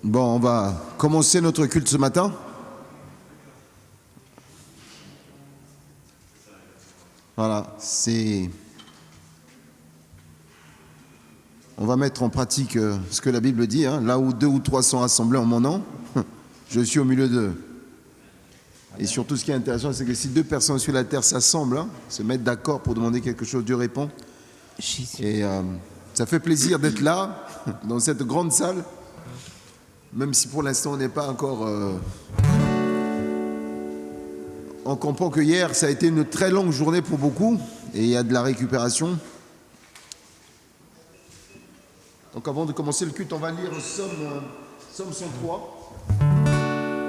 Bon, on va commencer notre culte ce matin. Voilà, on va mettre en pratique ce que la Bible dit, hein. Là où 2 ou 3 sont assemblés en mon nom, je suis au milieu d'eux. Et surtout, ce qui est intéressant, c'est que si 2 personnes sur la terre s'assemblent, hein, se mettent d'accord pour demander quelque chose, Dieu répond. Et ça fait plaisir d'être là, dans cette grande salle, même si pour l'instant on n'est pas encore... On comprend que hier, ça a été une très longue journée pour beaucoup, et il y a de la récupération. Donc avant de commencer le culte, on va lire Psaume 103,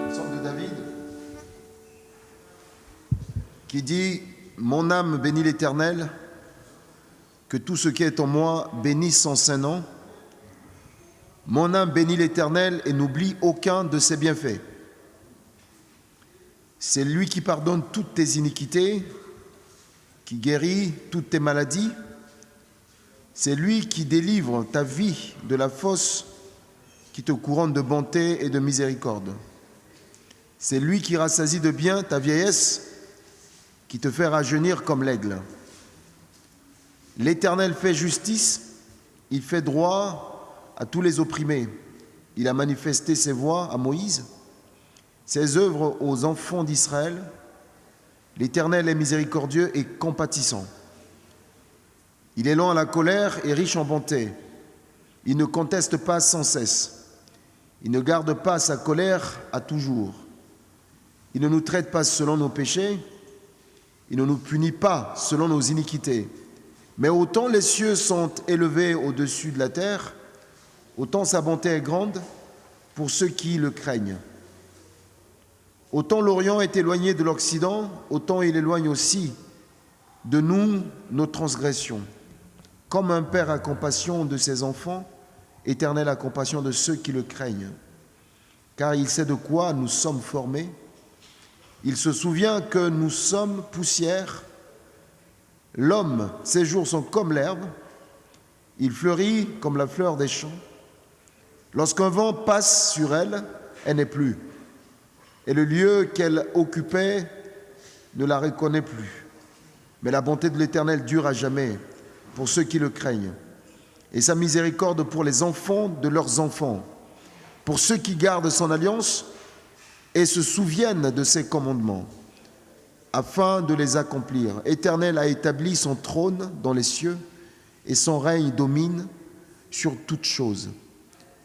Psaume de David, qui dit « Mon âme bénit l'Éternel, que tout ce qui est en moi bénisse son saint nom. Mon âme bénit l'Éternel et n'oublie aucun de ses bienfaits. C'est lui qui pardonne toutes tes iniquités, qui guérit toutes tes maladies. C'est lui qui délivre ta vie de la fosse, qui te couronne de bonté et de miséricorde. C'est lui qui rassasie de bien ta vieillesse, qui te fait rajeunir comme l'aigle. L'Éternel fait justice, il fait droit à tous les opprimés. Il a manifesté ses voies à Moïse, ses œuvres aux enfants d'Israël. L'Éternel est miséricordieux et compatissant. Il est lent à la colère et riche en bonté. Il ne conteste pas sans cesse. Il ne garde pas sa colère à toujours. Il ne nous traite pas selon nos péchés. Il ne nous punit pas selon nos iniquités. Mais autant les cieux sont élevés au-dessus de la terre, autant sa bonté est grande pour ceux qui le craignent. Autant l'Orient est éloigné de l'Occident, autant il éloigne aussi de nous nos transgressions. Comme un père a compassion de ses enfants, Éternel a compassion de ceux qui le craignent. Car il sait de quoi nous sommes formés. Il se souvient que nous sommes poussière. L'homme, ses jours sont comme l'herbe. Il fleurit comme la fleur des champs. Lorsqu'un vent passe sur elle, elle n'est plus. Et le lieu qu'elle occupait ne la reconnaît plus. Mais la bonté de l'Éternel dure à jamais pour ceux qui le craignent. Et sa miséricorde pour les enfants de leurs enfants, pour ceux qui gardent son alliance et se souviennent de ses commandements, afin de les accomplir. Éternel a établi son trône dans les cieux et son règne domine sur toutes choses.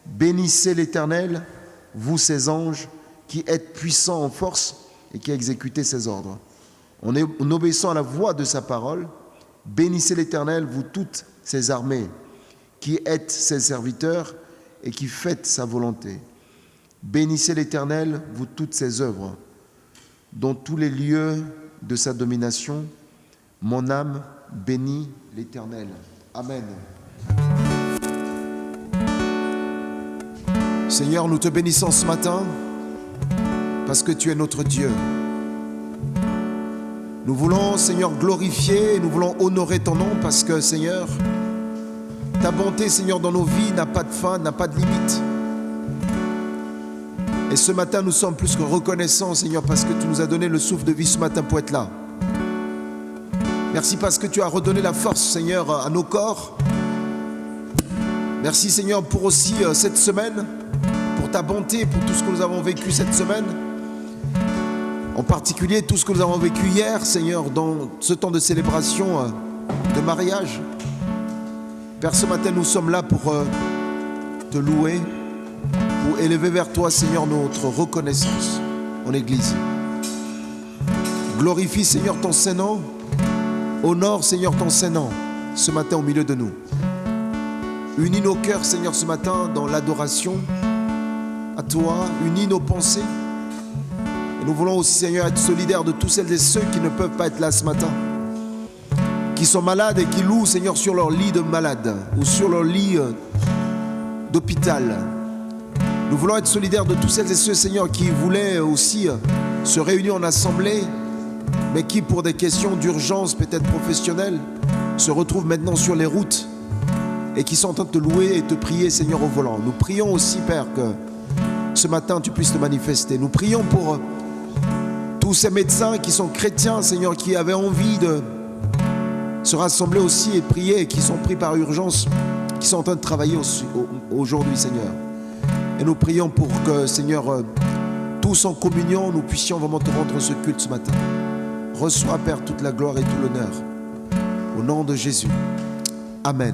Bénissez l'Éternel, vous ses anges, qui êtes puissants en force et qui exécutez ses ordres. En obéissant à la voix de sa parole, bénissez l'Éternel, vous toutes ses armées, qui êtes ses serviteurs et qui faites sa volonté. Bénissez l'Éternel, vous toutes ses œuvres, dans tous les lieux de sa domination. Mon âme bénit l'Éternel. Amen. Seigneur, nous te bénissons ce matin parce que tu es notre Dieu. Nous voulons, Seigneur, glorifier et nous voulons honorer ton nom parce que, Seigneur, ta bonté, Seigneur, dans nos vies n'a pas de fin, n'a pas de limite. Et ce matin, nous sommes plus que reconnaissants, Seigneur, parce que tu nous as donné le souffle de vie ce matin pour être là. Merci parce que tu as redonné la force, Seigneur, à nos corps. Merci, Seigneur, pour aussi cette semaine, pour ta bonté, pour tout ce que nous avons vécu cette semaine. En particulier, tout ce que nous avons vécu hier, Seigneur, dans ce temps de célébration de mariage. Père, ce matin, nous sommes là pour te louer, pour élever vers toi, Seigneur, notre reconnaissance en Église. Glorifie, Seigneur, ton Saint-Nom. Honore, Seigneur, ton Saint-Nom ce matin au milieu de nous. Unis nos cœurs, Seigneur, ce matin dans l'adoration à toi. Unis nos pensées. Et nous voulons aussi, Seigneur, être solidaires de tous celles et ceux qui ne peuvent pas être là ce matin, qui sont malades et qui louent, Seigneur, sur leur lit de malade ou sur leur lit d'hôpital. Nous voulons être solidaires de tous celles et ceux, Seigneur, qui voulaient aussi se réunir en assemblée, mais qui, pour des questions d'urgence peut-être professionnelles, se retrouvent maintenant sur les routes et qui sont en train de te louer et te prier, Seigneur, au volant. Nous prions aussi, Père, que ce matin, tu puisses te manifester. Nous prions pour tous ces médecins qui sont chrétiens, Seigneur, qui avaient envie de se rassembler aussi et prier, et qui sont pris par urgence, qui sont en train de travailler aujourd'hui, Seigneur. Et nous prions pour que, Seigneur, tous en communion, nous puissions vraiment te rendre ce culte ce matin. Reçois, Père, toute la gloire et tout l'honneur. Au nom de Jésus. Amen.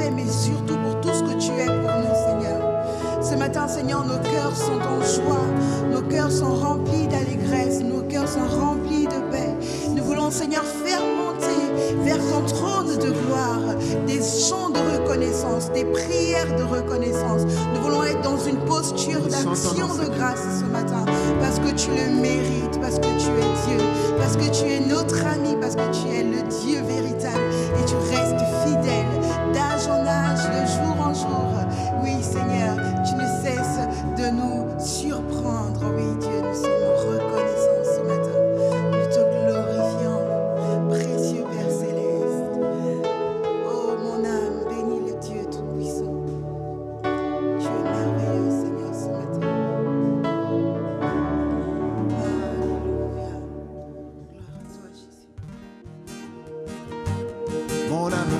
fait, mais surtout pour tout ce que tu es pour nous, Seigneur. Ce matin, Seigneur, nos cœurs sont en joie, nos cœurs sont remplis d'allégresse, nos cœurs sont remplis de paix. Nous voulons, Seigneur, faire monter vers ton trône de gloire des chants de reconnaissance, des prières de reconnaissance. Nous voulons être dans une posture d'action de grâce ce matin, parce que tu le mérites, parce que tu es Dieu, parce que tu es notre ami, parce que tu es le Dieu véritable et tu restes fidèle d'âge en âge, de jour en jour. Oui, Seigneur, tu ne cesses de nous surprendre. Oui, Dieu, nous sommes reconnaissants ce matin. Nous te glorifions, précieux Père céleste. Oh, mon âme, bénis le Dieu Tout-Puissant. Tu es merveilleux, Seigneur, ce matin. Alléluia. Gloire à toi, Jésus. Mon âme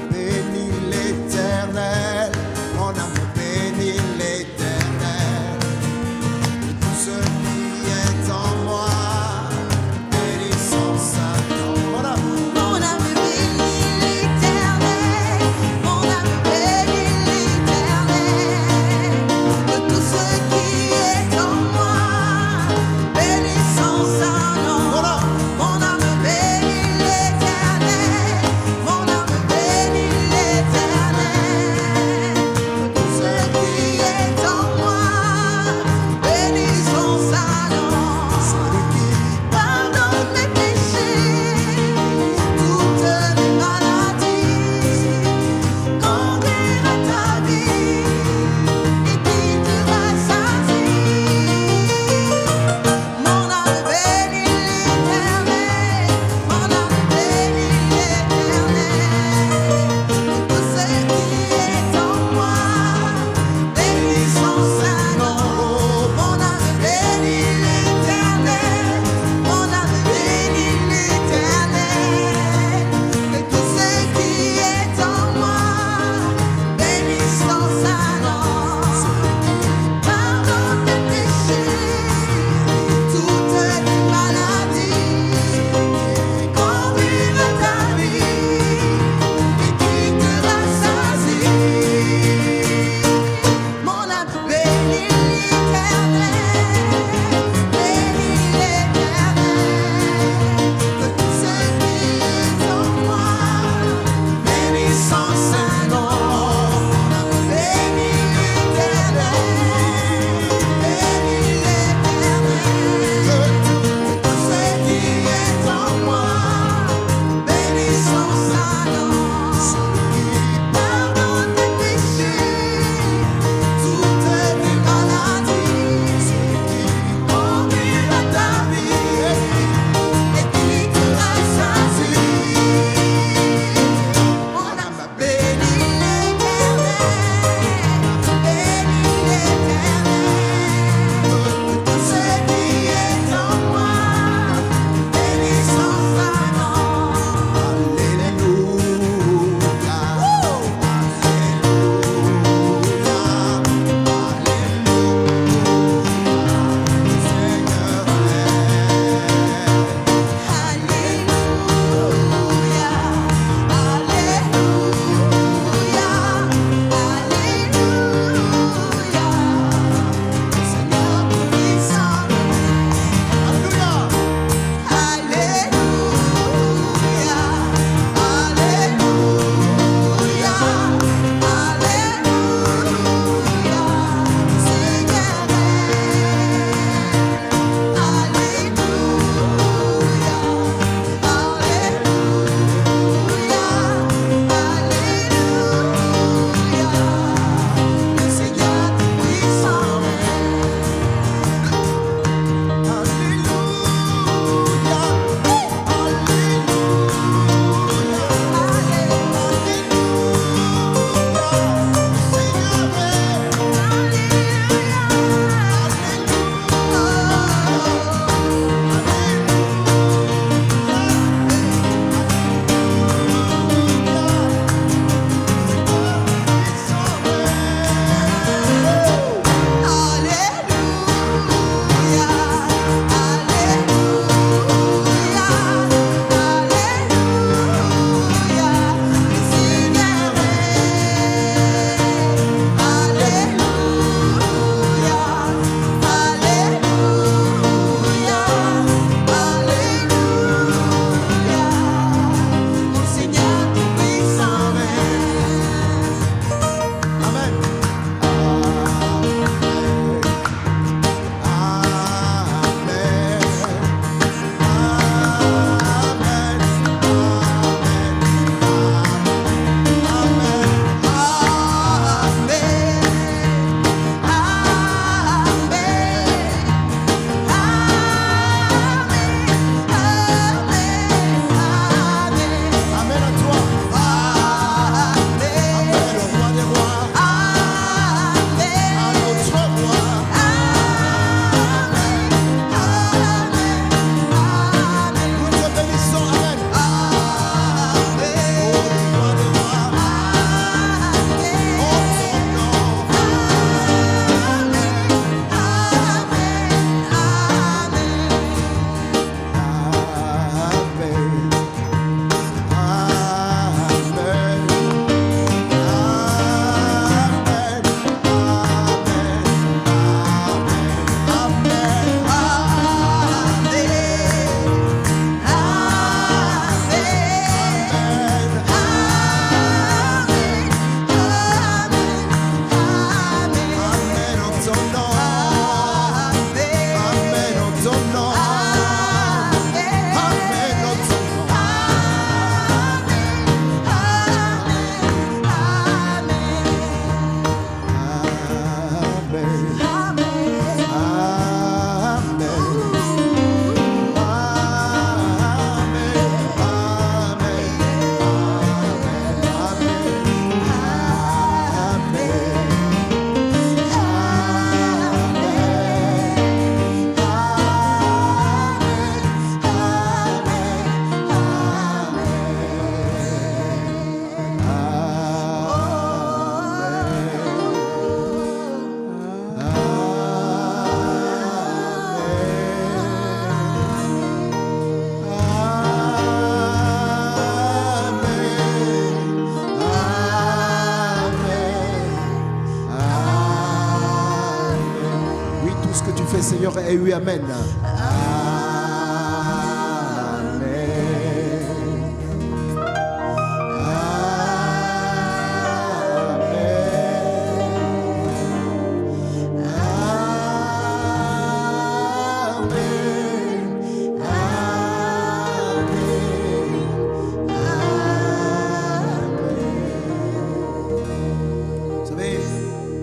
le Seigneur ait eu Amen.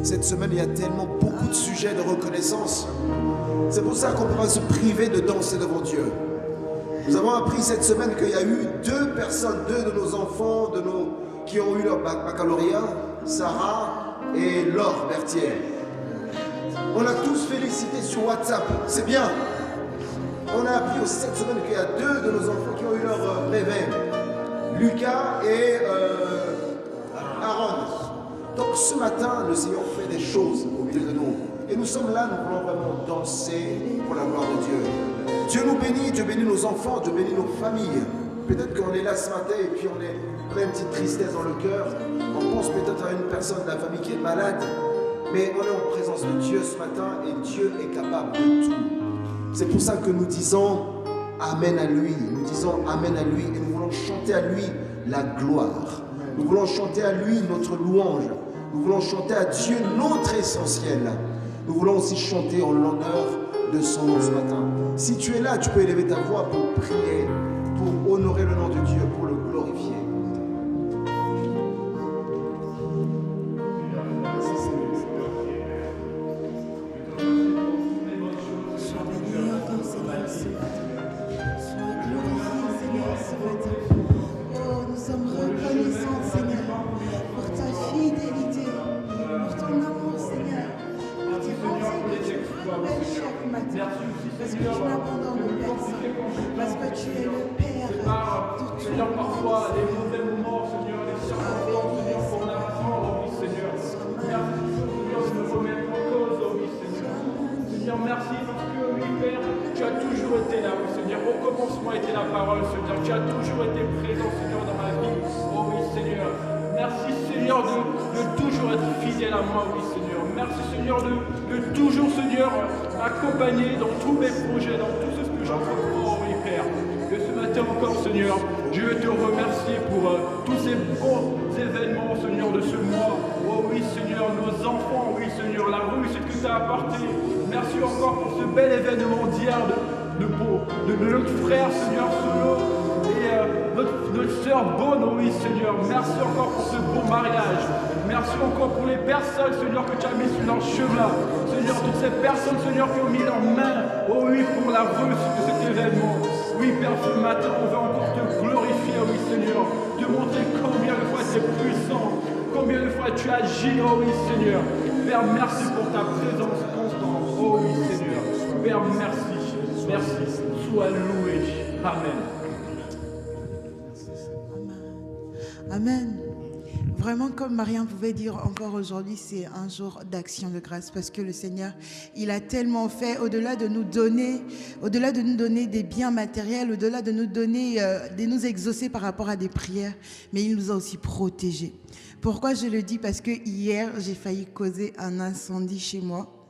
Cette semaine, il y a tellement beaucoup de sujets de reconnaissance. C'est pour ça qu'on ne peut pas se priver de danser devant Dieu. Nous avons appris cette semaine qu'il y a eu deux personnes, deux de nos enfants, qui ont eu leur baccalauréat, Sarah et Laure Berthier. On a tous félicité sur WhatsApp, c'est bien. On a appris aussi cette semaine qu'il y a deux de nos enfants qui ont eu leur brevet, Lucas et Aaron. Donc ce matin, le Seigneur fait des choses au milieu de nous. Et nous sommes là, nous voulons vraiment danser pour la gloire de Dieu. Dieu nous bénit, Dieu bénit nos enfants, Dieu bénit nos familles. Peut-être qu'on est là ce matin et puis on a une petite tristesse dans le cœur. On pense peut-être à une personne de la famille qui est malade. Mais on est en présence de Dieu ce matin et Dieu est capable de tout. C'est pour ça que nous disons Amen à lui. Nous disons Amen à lui et nous voulons chanter à lui la gloire. Nous voulons chanter à lui notre louange. Nous voulons chanter à Dieu notre essentiel. Nous voulons aussi chanter en l'honneur de son nom ce matin. Si tu es là, tu peux élever ta voix pour prier, pour honorer le nom de Dieu, pour le glorifier. Parce que tu n'abandonnes personne. Parce que tu es le Père de tout. Seigneur, parfois, les mauvais moments, Seigneur, les circonstances, Seigneur, qu'on apprend, oh oui, Seigneur. Merci, Seigneur, de nous remettre en cause, oh oui, Seigneur. Seigneur, merci parce que, oui, Père, tu as toujours été là, oui, Seigneur. Au commencement était la parole, Seigneur. Tu as toujours été présent, Seigneur, dans ma vie, oh oui, Seigneur. Merci, Seigneur, de toujours être fidèle à moi, oui, Seigneur. Merci, Seigneur, de toujours, Seigneur, m'accompagner dans tous mes projets, dans tout ce que j'entreprends, oh oui, Père. Que ce matin encore, Seigneur, je veux te remercier pour tous ces bons événements, Seigneur, de ce mois. Oh oui, Seigneur, nos enfants, oui, Seigneur, la rue, c'est ce que tu as apporté. Merci encore pour ce bel événement d'hier de notre frère, Seigneur, Solo, et notre sœur Bonne, oh oui, Seigneur. Merci encore pour ce beau mariage. Merci encore pour les personnes, Seigneur, que tu as mis sur leur chemin. Seigneur, toutes ces personnes, Seigneur, qui ont mis leurs mains, oh oui, pour la réussite de cet événement. Oui, Père, ce matin, on veut encore te glorifier, oh oui, Seigneur, de montrer combien de fois tu es puissant, combien de fois tu agis, oh oui, Seigneur. Père, merci pour ta présence constante, oh oui, Seigneur. Père, merci, merci, sois loué. Amen. Amen. Vraiment, comme Marianne pouvait dire encore aujourd'hui, c'est un jour d'action de grâce parce que le Seigneur, il a tellement fait, au-delà de nous donner des biens matériels, au-delà de nous donner, de nous exaucer par rapport à des prières, mais il nous a aussi protégés. Pourquoi je le dis? Parce que hier, j'ai failli causer un incendie chez moi.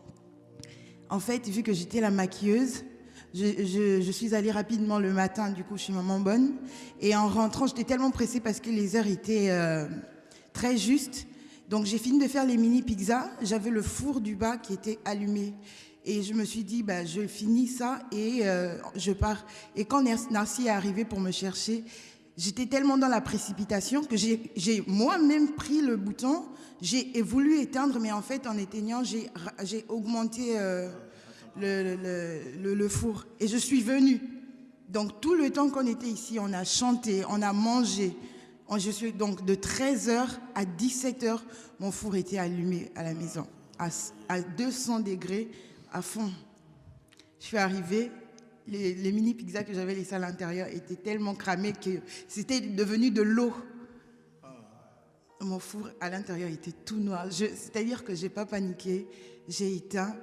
En fait, vu que j'étais la maquilleuse, je suis allée rapidement le matin, du coup, chez Maman Bonne. Et en rentrant, j'étais tellement pressée parce que les heures étaient très justes. Donc, j'ai fini de faire les mini pizzas. J'avais le four du bas qui était allumé. Et je me suis dit, bah, je finis ça et je pars. Et quand Narcy est arrivé pour me chercher, j'étais tellement dans la précipitation que j'ai moi-même pris le bouton. J'ai voulu éteindre, mais en fait, en éteignant, j'ai augmenté le four. Et je suis venue. Donc, tout le temps qu'on était ici, on a chanté, on a mangé. Je suis donc de 13h à 17h, mon four était allumé à la maison, à 200 degrés, à fond. Je suis arrivée, les mini pizzas que j'avais laissées à l'intérieur étaient tellement cramées que c'était devenu de l'eau. Mon four à l'intérieur était tout noir. C'est-à-dire que je n'ai pas paniqué, j'ai éteint,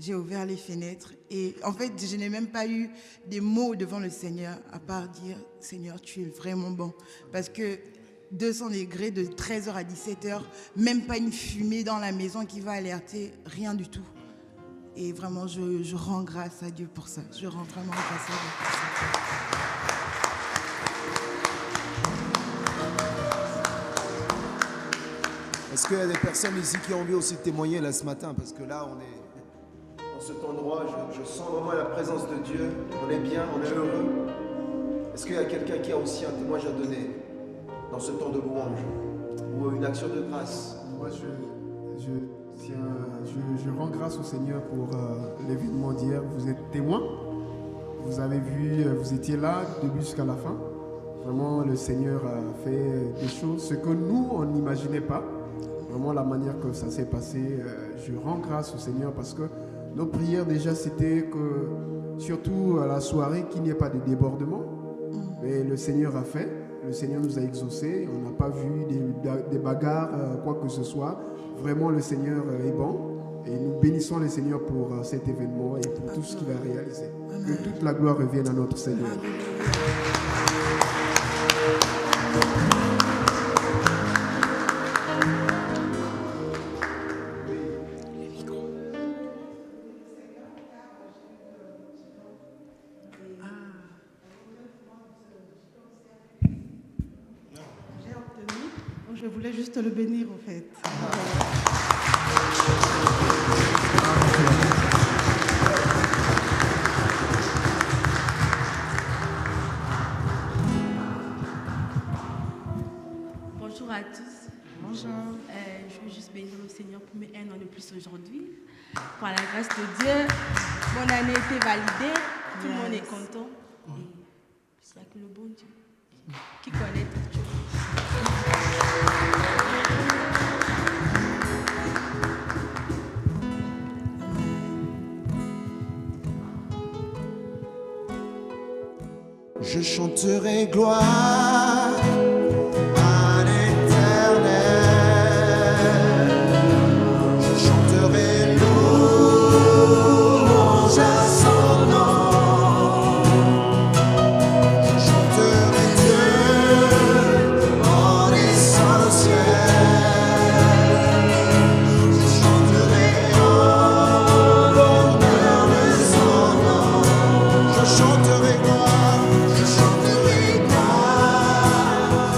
j'ai ouvert les fenêtres et en fait, je n'ai même pas eu des mots devant le Seigneur à part dire « Seigneur, tu es vraiment bon ». Parce que 200 degrés de 13h à 17h, même pas une fumée dans la maison qui va alerter, rien du tout. Et vraiment, je rends grâce à Dieu pour ça. Je rends vraiment grâce à Dieu pour ça. Est-ce qu'il y a des personnes ici qui ont envie aussi de témoigner là ce matin? Parce que là, on est dans cet endroit, je sens vraiment la présence de Dieu. On est bien, on est heureux. Est-ce qu'il y a quelqu'un qui a aussi un témoignage à donner dans ce temps de louange ou une action de grâce? Moi, je rends grâce au Seigneur pour l'événement d'hier. Vous êtes témoin. Vous avez vu, vous étiez là du début jusqu'à la fin. Vraiment, le Seigneur a fait des choses, ce que nous, on n'imaginait pas. Vraiment, la manière que ça s'est passé, je rends grâce au Seigneur parce que nos prières déjà, c'était que, surtout à la soirée, qu'il n'y ait pas de débordement. Mais le Seigneur a fait. Le Seigneur nous a exaucés. On n'a pas vu des bagarres, quoi que ce soit. Vraiment, le Seigneur est bon. Et nous bénissons le Seigneur pour cet événement et pour tout ce qu'il a réalisé. Que toute la gloire revienne à notre Seigneur. J'ai obtenu. Je voulais juste le bénir en fait. Bonjour à tous. Bonjour. Je veux juste bénir le Seigneur pour mes 1 an de plus aujourd'hui. Par la grâce de Dieu, mon année a été validée. Tout le monde est content. Et il n'y a que le bon Dieu qui connaît toutes choses. Je chanterai gloire à l'Éternel. Je chanterai louange à son nom. Je chanterai Dieu en essentiel. Je chanterai en l'honneur de son nom. Je chanterai gloire. Je chanterai gloire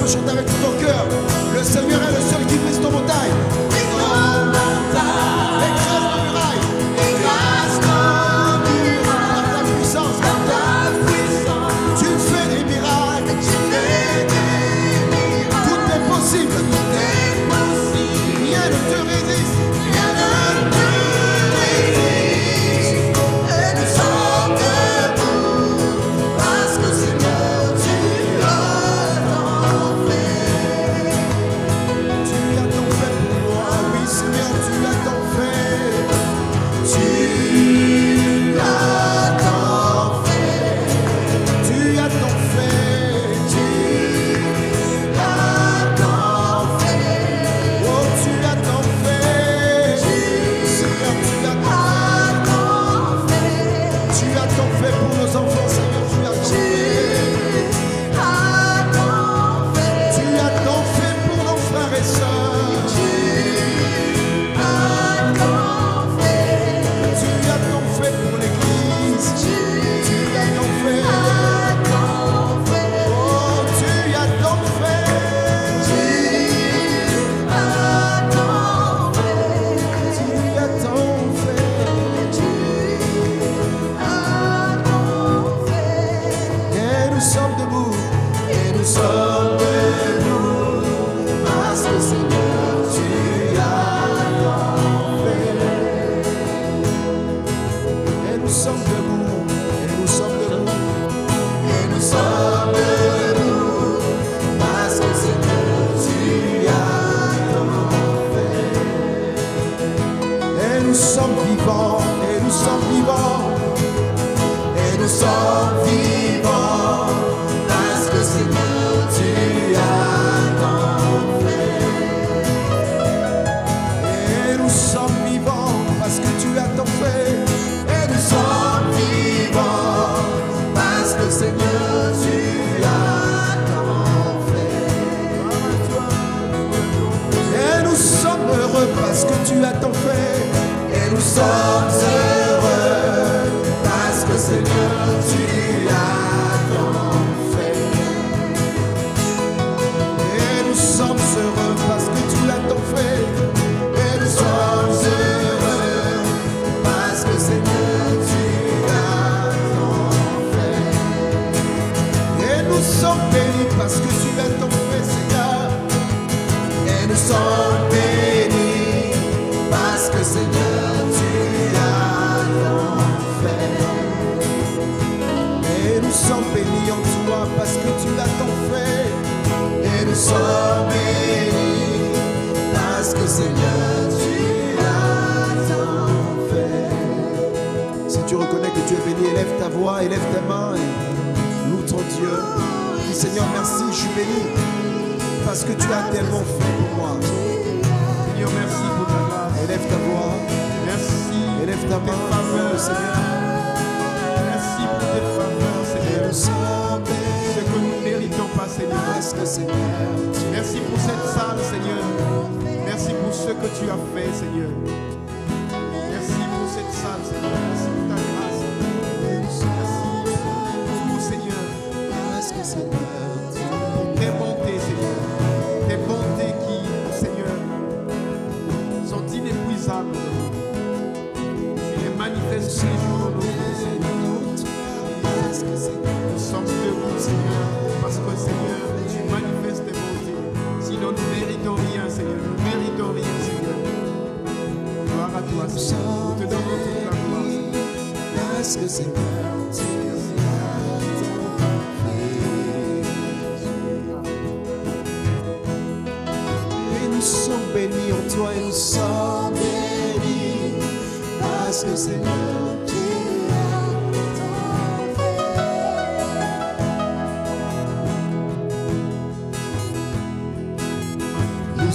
peux chanter avec tout ton cœur. Le Seigneur est le seul qui brise ton montagne. Écrase nos murailles. Par ta puissance. Tu fais des miracles. Tout est possible. Rien ne te résiste.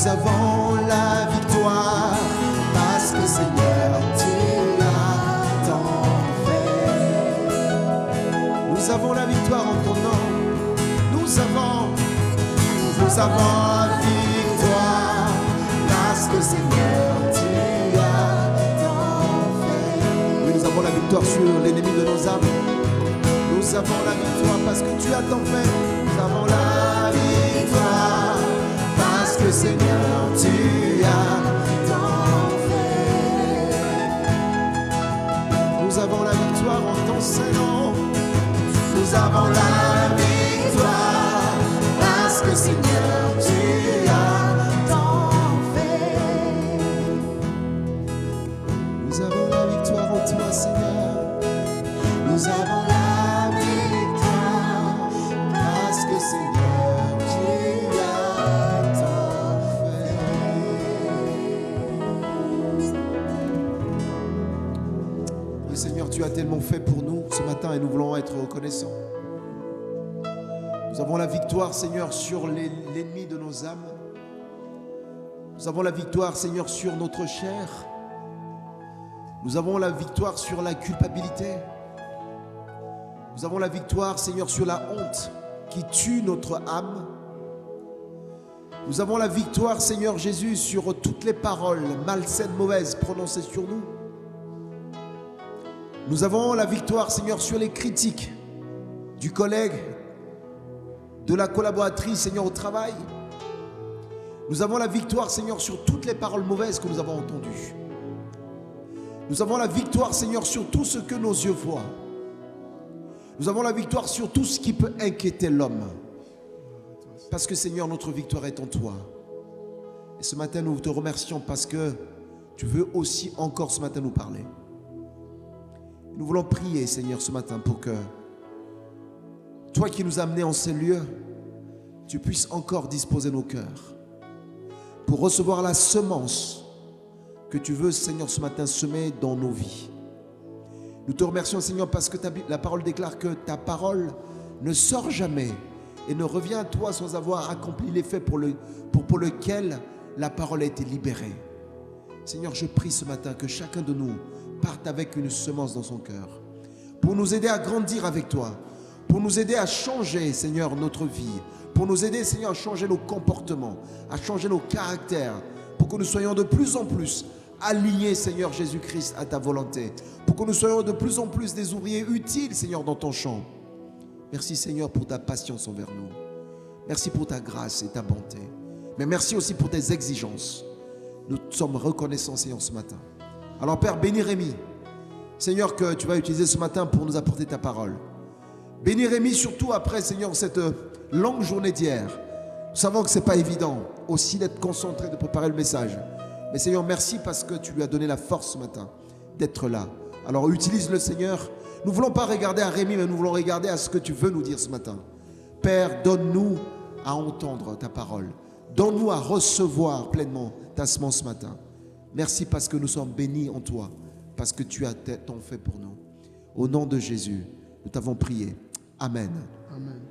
Nous avons la victoire parce que Seigneur, tu l'as tant fait. Nous avons la victoire en ton nom. Nous avons la victoire parce que Seigneur, tu as tant fait. Oui, nous avons la victoire sur l'ennemi de nos âmes. Nous avons la victoire parce que tu as tant fait. Nous avons la victoire. tu as tellement fait pour nous ce matin et nous voulons être reconnaissants. Nous avons la victoire, Seigneur, sur l'ennemi de nos âmes. Nous avons la victoire, Seigneur, sur notre chair. Nous avons la victoire sur la culpabilité. Nous avons la victoire, Seigneur, sur la honte qui tue notre âme. Nous avons la victoire, Seigneur Jésus, sur toutes les paroles malsaines, mauvaises prononcées sur nous. Nous avons la victoire, Seigneur, sur les critiques du collègue, de la collaboratrice, Seigneur, au travail. Nous avons la victoire, Seigneur, sur toutes les paroles mauvaises que nous avons entendues. Nous avons la victoire, Seigneur, sur tout ce que nos yeux voient. Nous avons la victoire sur tout ce qui peut inquiéter l'homme. Parce que, Seigneur, notre victoire est en toi. Et ce matin, nous te remercions parce que tu veux aussi encore ce matin nous parler. Nous voulons prier, Seigneur, ce matin pour que toi qui nous as amenés en ces lieux, tu puisses encore disposer nos cœurs pour recevoir la semence que tu veux, Seigneur, ce matin semer dans nos vies. Nous te remercions, Seigneur, parce que la parole déclare que ta parole ne sort jamais et ne revient à toi sans avoir accompli l'effet pour lequel la parole a été libérée. Seigneur, je prie ce matin que chacun de nous parte avec une semence dans son cœur pour nous aider à grandir avec toi, pour nous aider à changer, Seigneur, notre vie, pour nous aider, Seigneur, à changer nos comportements, à changer nos caractères, pour que nous soyons de plus en plus alignés, Seigneur Jésus-Christ, à ta volonté, pour que nous soyons de plus en plus des ouvriers utiles, Seigneur, dans ton champ. Merci, Seigneur, pour ta patience envers nous. Merci pour ta grâce et ta bonté. Mais merci aussi pour tes exigences. Nous sommes reconnaissants, Seigneur, ce matin. Alors, Père, bénis Rémi. Seigneur, que tu vas utiliser ce matin pour nous apporter ta parole. Bénis Rémi, surtout après, Seigneur, cette longue journée d'hier. Nous savons que ce n'est pas évident aussi d'être concentré, de préparer le message. Mais Seigneur, merci parce que tu lui as donné la force ce matin d'être là. Alors utilise-le, Seigneur. Nous ne voulons pas regarder à Rémi, mais nous voulons regarder à ce que tu veux nous dire ce matin. Père, donne-nous à entendre ta parole. Donne-nous à recevoir pleinement ta semence ce matin. Merci parce que nous sommes bénis en toi, parce que tu as tant fait pour nous. Au nom de Jésus, nous t'avons prié. Amen. Amen.